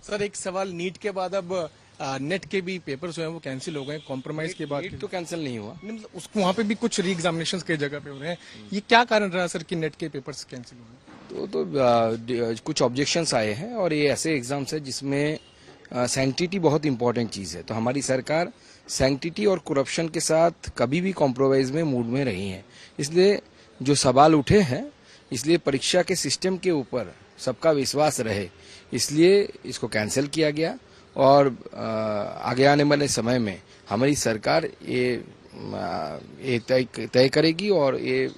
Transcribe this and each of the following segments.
Sir एक सवाल, NEET के बाद अब नेट के भी पेपर्स जो हैं वो कैंसिल हो गए, कॉम्प्रोमाइज के बाद। नीट तो कैंसिल नहीं हुआ, मतलब उसको वहाँ पे भी कुछ री एग्जामिनेशन कई जगह पे हो रहे हैं, ये क्या कारण रहा सर कि नेट के पेपर्स कैंसिल हो गए? कुछ ऑब्जेक्शंस आए हैं और ये ऐसे एग्जाम्स है जिसमें सैंक्टिटी बहुत इंपॉर्टेंट चीज है। तो हमारी सरकार सैंक्टिटी और करप्शन के साथ कभी भी कॉम्प्रोमाइज में मूड में रही है। इसलिए जो सवाल उठे हैं, इसलिए परीक्षा के सिस्टम के ऊपर सबका विश्वास रहे, इसलिए इसको कैंसिल किया गया। और आगे आने वाले समय में हमारी सरकार ये तय करेगी और ये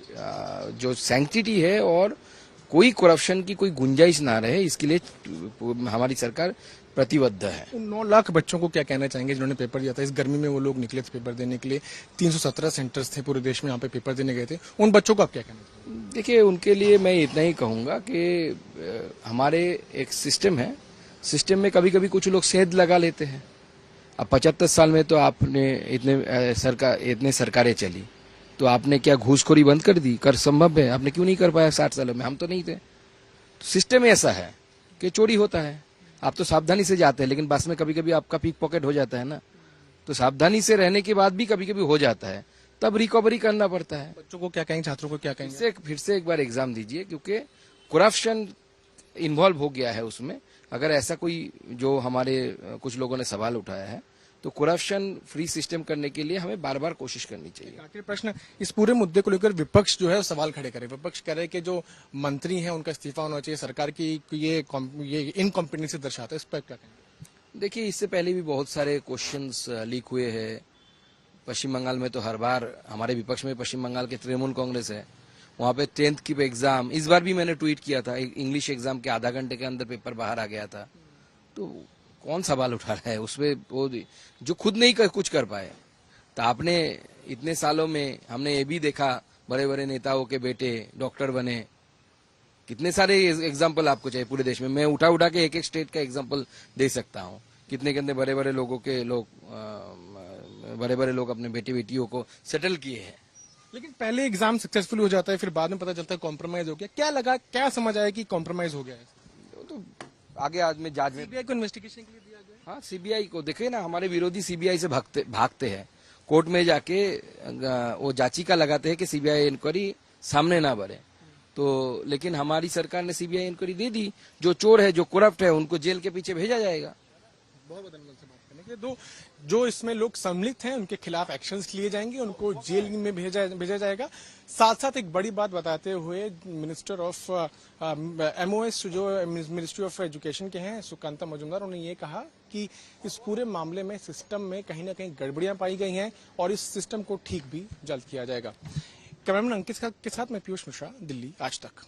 जो सैंक्टिटी है और कोई करप्शन की कोई गुंजाइश ना रहे, इसके लिए हमारी सरकार प्रतिबद्ध है। 9 लाख बच्चों को क्या कहना चाहेंगे जिन्होंने पेपर दिया था? इस गर्मी में वो लोग निकले थे पेपर देने के लिए, 317 सेंटर्स थे पूरे देश में, यहाँ पे पेपर देने गए थे, उन बच्चों को आप क्या कहना चाहेंगे? देखिए, उनके लिए मैं इतना ही कहूंगा कि हमारे एक सिस्टम है, सिस्टम में कभी कभी कुछ लोग सेध लगा लेते हैं। अब 75 साल में तो आपने इतने सरकारें चली, तो आपने क्या घूसखोरी बंद कर दी? कर संभव है, आपने क्यों नहीं कर पाया 60 सालों में? हम तो नहीं थे। तो सिस्टम ऐसा है कि चोरी होता है, आप तो सावधानी से जाते हैं, लेकिन बस में कभी कभी आपका पिक पॉकेट हो जाता है ना, तो सावधानी से रहने के बाद भी कभी कभी हो जाता है, तब रिकवरी करना पड़ता है। बच्चों को क्या कहेंगे, छात्रों को क्या कहेंगे? फिर से एक बार एग्जाम दीजिए, क्योंकि करप्शन इन्वॉल्व हो गया है उसमें। अगर ऐसा कोई जो हमारे कुछ लोगों ने सवाल उठाया है, तो करप्शन फ्री सिस्टम करने के लिए हमें बार बार कोशिश करनी चाहिए। आखिरी प्रश्न, इस पूरे मुद्दे को लेकर विपक्ष जो है सवाल खड़े करे, विपक्ष कह रहे हैं कि जो मंत्री हैं उनका इस्तीफा होना चाहिए, सरकार की ये इनकॉम्पिटेंसी दर्शाता है, इस पर क्या कहेंगे? देखिए, इससे पहले भी बहुत सारे क्वेश्चंस लीक हुए हैं। पश्चिम बंगाल में तो हर बार हमारे विपक्ष में पश्चिम बंगाल के तृणमूल कांग्रेस है, वहां पे 10th की एग्जाम, इस बार भी मैंने ट्वीट किया था, इंग्लिश एग्जाम के आधा घंटे के अंदर पेपर बाहर आ गया था। तो कौन सवाल उठा रहा है उसमें? वो जो खुद नहीं कुछ कर पाए। तो आपने इतने सालों में हमने ये भी देखा, बड़े बड़े नेताओं के बेटे डॉक्टर बने, कितने सारे एग्जाम्पल आपको चाहिए पूरे देश में? मैं उठा उठा के एक एक स्टेट का एग्जाम्पल दे सकता हूँ। कितने कितने बड़े बड़े लोग अपने बेटी बेटियों को सेटल किए हैं। लेकिन पहले एग्जाम सक्सेसफुल हो जाता है, फिर बाद में पता चलता है कॉम्प्रोमाइज हो गया। क्या लगा, क्या समझ आया कि कॉम्प्रोमाइज हो गया है? तो आगे आज में जांच में सीबीआई को इन्वेस्टिगेशन के लिए दिया गया। हाँ, सीबीआई को देखिए ना, हमारे विरोधी सीबीआई से भागते हैं, कोर्ट में जाके वो याचिका लगाते हैं कि सीबीआई इंक्वायरी सामने ना बढ़े। तो लेकिन हमारी सरकार ने सीबीआई इंक्वायरी दे दी। जो चोर है, जो करप्ट है, उनको जेल के पीछे भेजा जाएगा। बहुत से बात करने के दो, जो इसमें लोग सम्मिलित हैं उनके खिलाफ एक्शंस लिए जाएंगे, उनको जेल में भेजा जाएगा। साथ साथ एक बड़ी बात बताते हुए मिनिस्टर ऑफ एमओएस, जो मिनिस्ट्री ऑफ एजुकेशन के हैं, सुकांता मजूमदार, उन्होंने ये कहा कि इस पूरे मामले में सिस्टम में कहीं ना कहीं गड़बड़ियां पाई गई हैं और इस सिस्टम को ठीक भी जल्द किया जाएगा। कैमरामैन अंकित के साथ मैं पीयूष मिश्रा, दिल्ली आज तक।